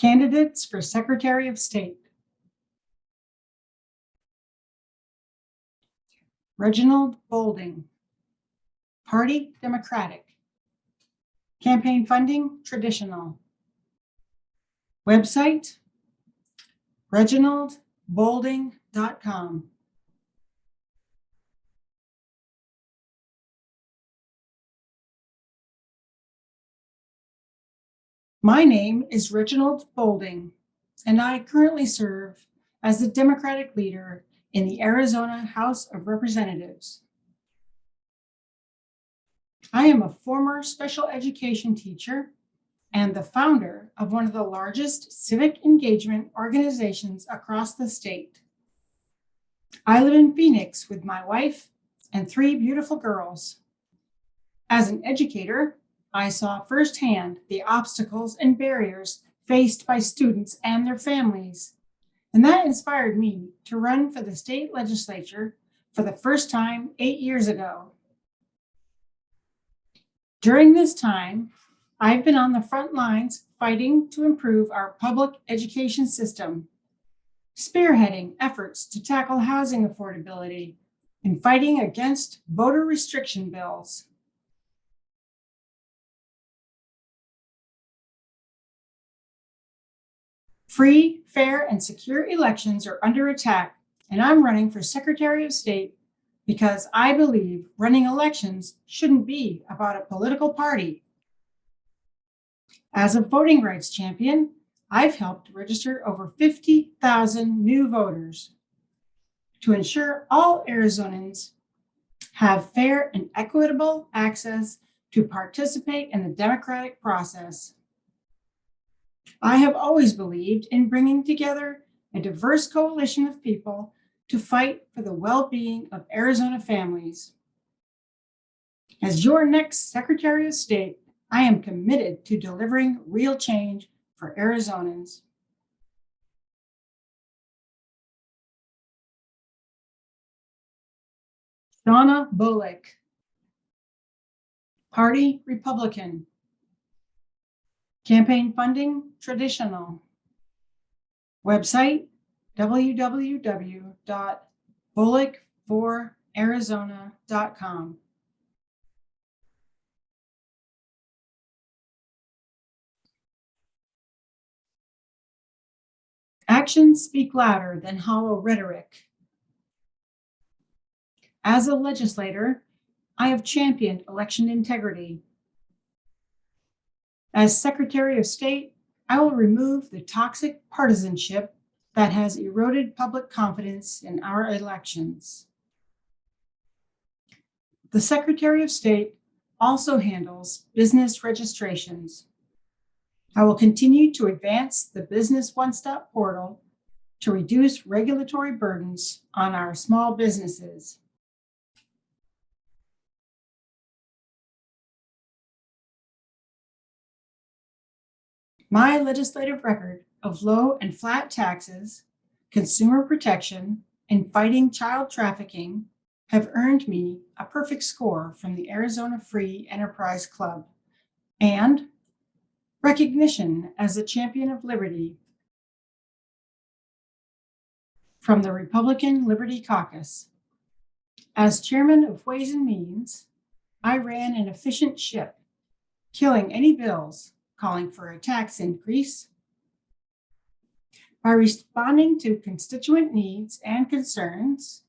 Candidates for Secretary of State. Reginal Bolding. Party, Democratic. Campaign funding, traditional. Website, reginaldbolding.com. My name is Reginald Bolding, and I currently serve as the Democratic leader in the Arizona House of Representatives. I am a former special education teacher and the founder of one of the largest civic engagement organizations across the state. I live in Phoenix with my wife and 3 beautiful girls. As an educator, I saw firsthand the obstacles and barriers faced by students and their families, and that inspired me to run for the state legislature for the first time 8 years ago. During this time, I've been on the front lines fighting to improve our public education system, spearheading efforts to tackle housing affordability, and fighting against voter restriction bills. Free, fair, and secure elections are under attack, and I'm running for Secretary of State because I believe running elections shouldn't be about a political party. As a voting rights champion, I've helped register over 50,000 new voters to ensure all Arizonans have fair and equitable access to participate in the democratic process. I have always believed in bringing together a diverse coalition of people to fight for the well-being of Arizona families. As your next Secretary of State, I am committed to delivering real change for Arizonans. Donna Bullock. Party, Republican. Campaign funding, traditional. Website, www.bullockforarizona.com. Actions speak louder than hollow rhetoric. As a legislator, I have championed election integrity. As Secretary of State, I will remove the toxic partisanship that has eroded public confidence in our elections. The Secretary of State also handles business registrations. I will continue to advance the Business One-Stop Portal to reduce regulatory burdens on our small businesses. My legislative record of low and flat taxes, consumer protection, and fighting child trafficking have earned me a perfect score from the Arizona Free Enterprise Club and recognition as a champion of liberty from the Republican Liberty Caucus. As chairman of Ways and Means, I ran an efficient ship, killing any bills calling for a tax increase. By responding to constituent needs and concerns,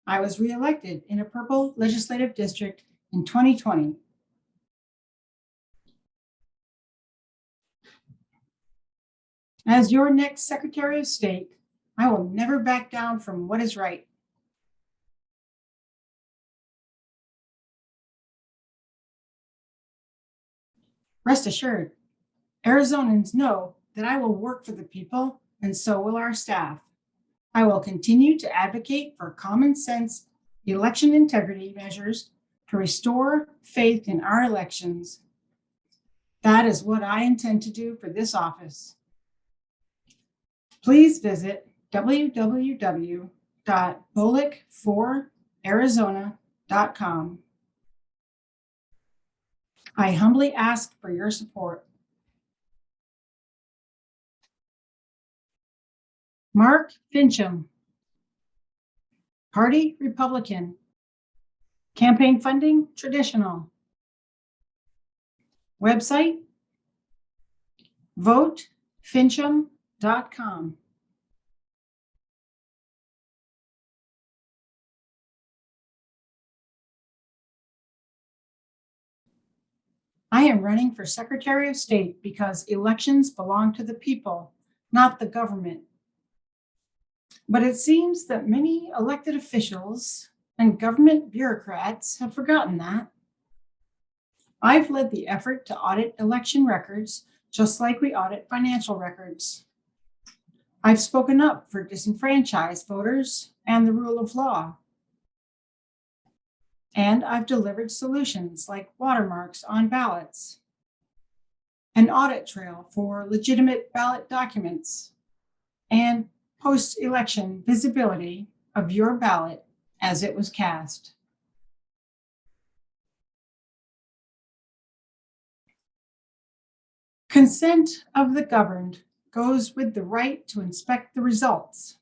I was reelected in a purple legislative district in 2020. As your next Secretary of State, I will never back down from what is right. Rest assured, Arizonans know that I will work for the people, and so will our staff. I will continue to advocate for common sense election integrity measures to restore faith in our elections. That is what I intend to do for this office. Please visit www.bullockforarizona.com. I humbly ask for your support. Mark Fincham, Party Republican. Campaign funding traditional. Website votefincham.com. I am running for Secretary of State because elections belong to the people, not the government. But it seems that many elected officials and government bureaucrats have forgotten that. I've led the effort to audit election records just like we audit financial records. I've spoken up for disenfranchised voters and the rule of law. And I've delivered solutions like watermarks on ballots, an audit trail for legitimate ballot documents, and post-election visibility of your ballot as it was cast. Consent of the governed goes with the right to inspect the results.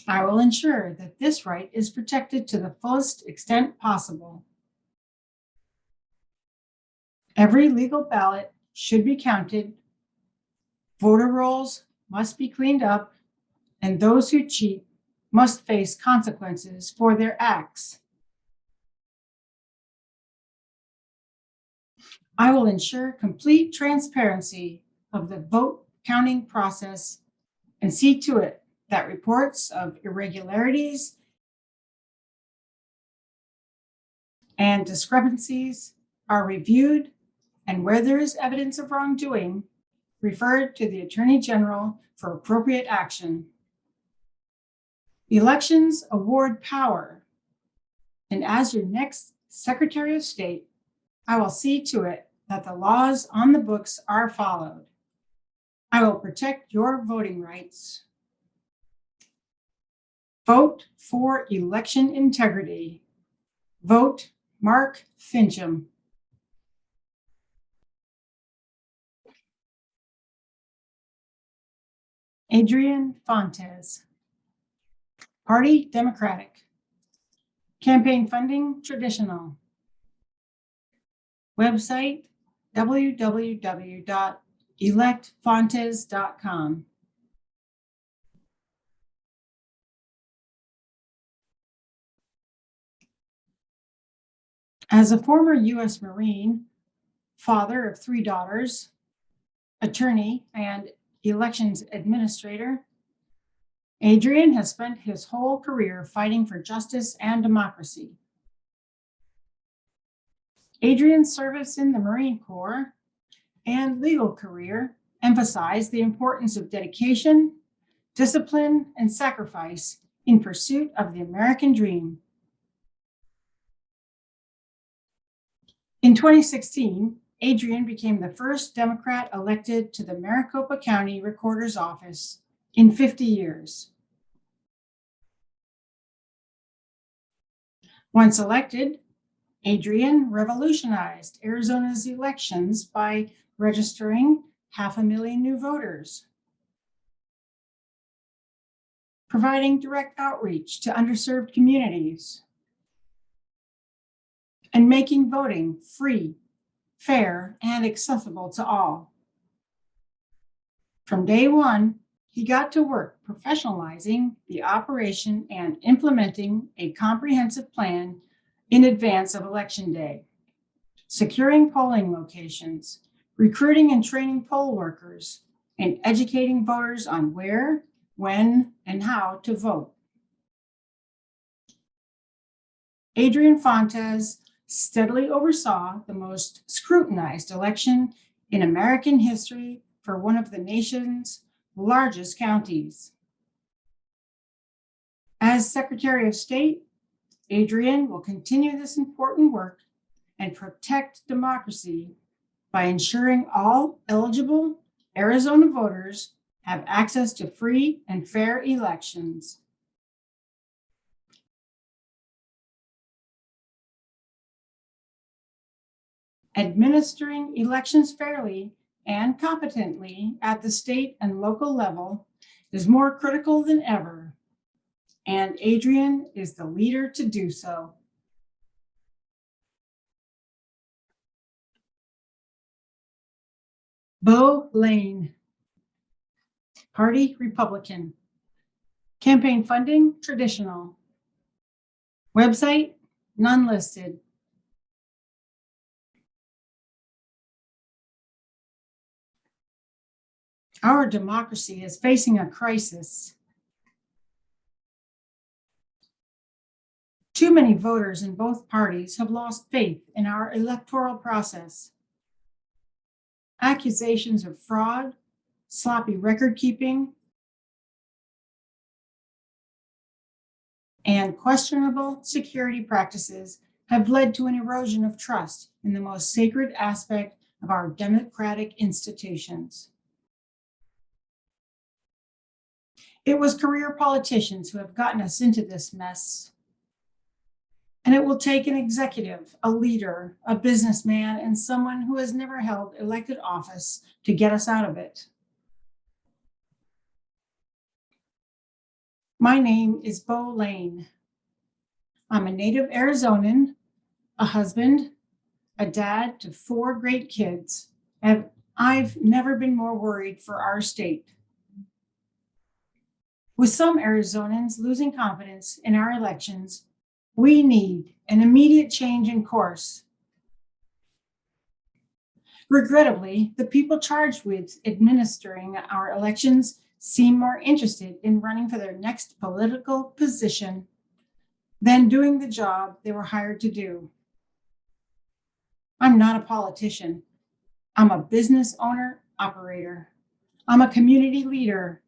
I will ensure that this right is protected to the fullest extent possible. Every legal ballot should be counted. Voter rolls must be cleaned up, and those who cheat must face consequences for their acts. I will ensure complete transparency of the vote counting process and see to it that reports of irregularities and discrepancies are reviewed, and where there is evidence of wrongdoing, referred to the Attorney General for appropriate action. Elections award power, and as your next Secretary of State, I will see to it that the laws on the books are followed. I will protect your voting rights. Vote for election integrity. Vote Mark Fincham. Adrian Fontes, Party Democratic. Campaign funding traditional. Website www.electfontes.com. As a former U.S. Marine, father of 3 daughters, attorney, and elections administrator, Adrian has spent his whole career fighting for justice and democracy. Adrian's service in the Marine Corps and legal career emphasized the importance of dedication, discipline, and sacrifice in pursuit of the American dream. In 2016, Adrian became the first Democrat elected to the Maricopa County Recorder's Office in 50 years. Once elected, Adrian revolutionized Arizona's elections by registering 500,000 new voters, providing direct outreach to underserved communities, and making voting free, fair, and accessible to all. From day one, he got to work professionalizing the operation and implementing a comprehensive plan in advance of Election Day, securing polling locations, recruiting and training poll workers, and educating voters on where, when, and how to vote. Adrian Fontes steadily oversaw the most scrutinized election in American history for one of the nation's largest counties. As Secretary of State, Adrian will continue this important work and protect democracy by ensuring all eligible Arizona voters have access to free and fair elections. Administering elections fairly and competently at the state and local level is more critical than ever, and Adrian is the leader to do so. Bo Lane, Party Republican. Campaign funding, traditional. Website, none listed. Our democracy is facing a crisis. Too many voters in both parties have lost faith in our electoral process. Accusations of fraud, sloppy record keeping, and questionable security practices have led to an erosion of trust in the most sacred aspect of our democratic institutions. It was career politicians who have gotten us into this mess. And it will take an executive, a leader, a businessman, and someone who has never held elected office to get us out of it. My name is Bo Lane. I'm a native Arizonan, a husband, a dad to 4 great kids, and I've never been more worried for our state. With some Arizonans losing confidence in our elections, we need an immediate change in course. Regrettably, the people charged with administering our elections seem more interested in running for their next political position than doing the job they were hired to do. I'm not a politician. I'm a business owner, operator. I'm a community leader,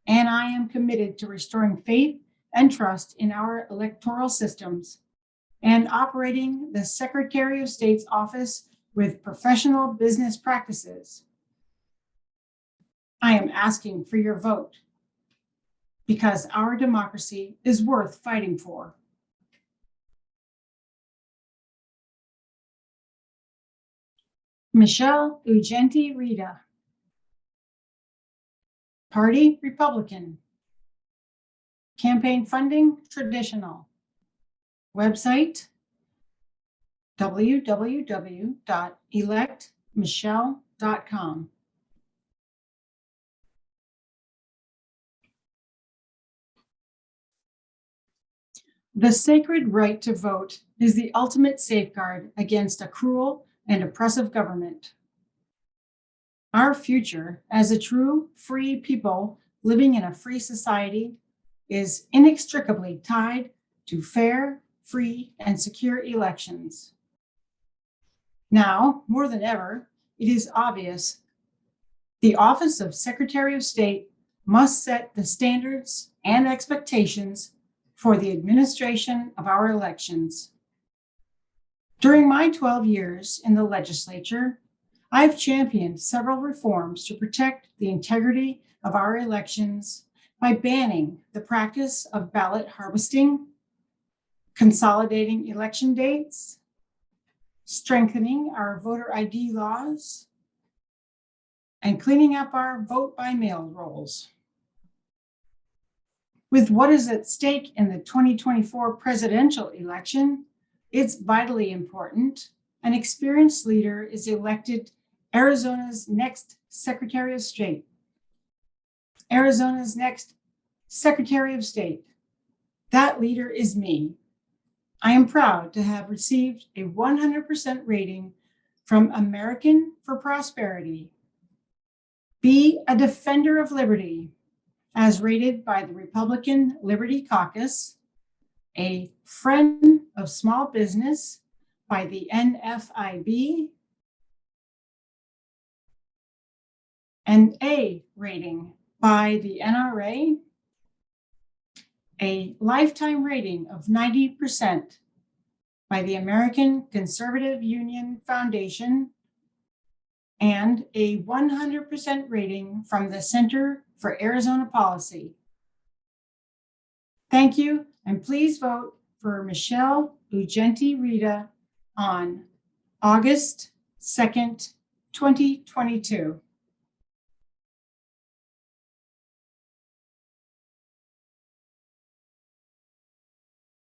and I am committed to restoring faith and trust in our electoral systems and operating the Secretary of State's office with professional business practices. I am asking for your vote because our democracy is worth fighting for. Michelle Ugenti Rita, Party Republican. Campaign funding, traditional. Website, www.electmichelle.com. The sacred right to vote is the ultimate safeguard against a cruel and oppressive government. Our future as a true free people living in a free society is inextricably tied to fair, free, and secure elections. Now, more than ever, it is obvious the Office of Secretary of State must set the standards and expectations for the administration of our elections. During my 12 years in the legislature, I've championed several reforms to protect the integrity of our elections by banning the practice of ballot harvesting, consolidating election dates, strengthening our voter ID laws, and cleaning up our vote by mail rolls. With what is at stake in the 2024 presidential election, it's vitally important an experienced leader is elected Arizona's next Secretary of State. Arizona's next Secretary of State. That leader is me. I am proud to have received a 100% rating from American for Prosperity. Be a defender of liberty, as rated by the Republican Liberty Caucus, a friend of small business by the NFIB, an A rating by the NRA, a lifetime rating of 90% by the American Conservative Union Foundation, and a 100% rating from the Center for Arizona Policy. Thank you, and please vote for Michelle Ugenti Rita on August 2nd, 2022.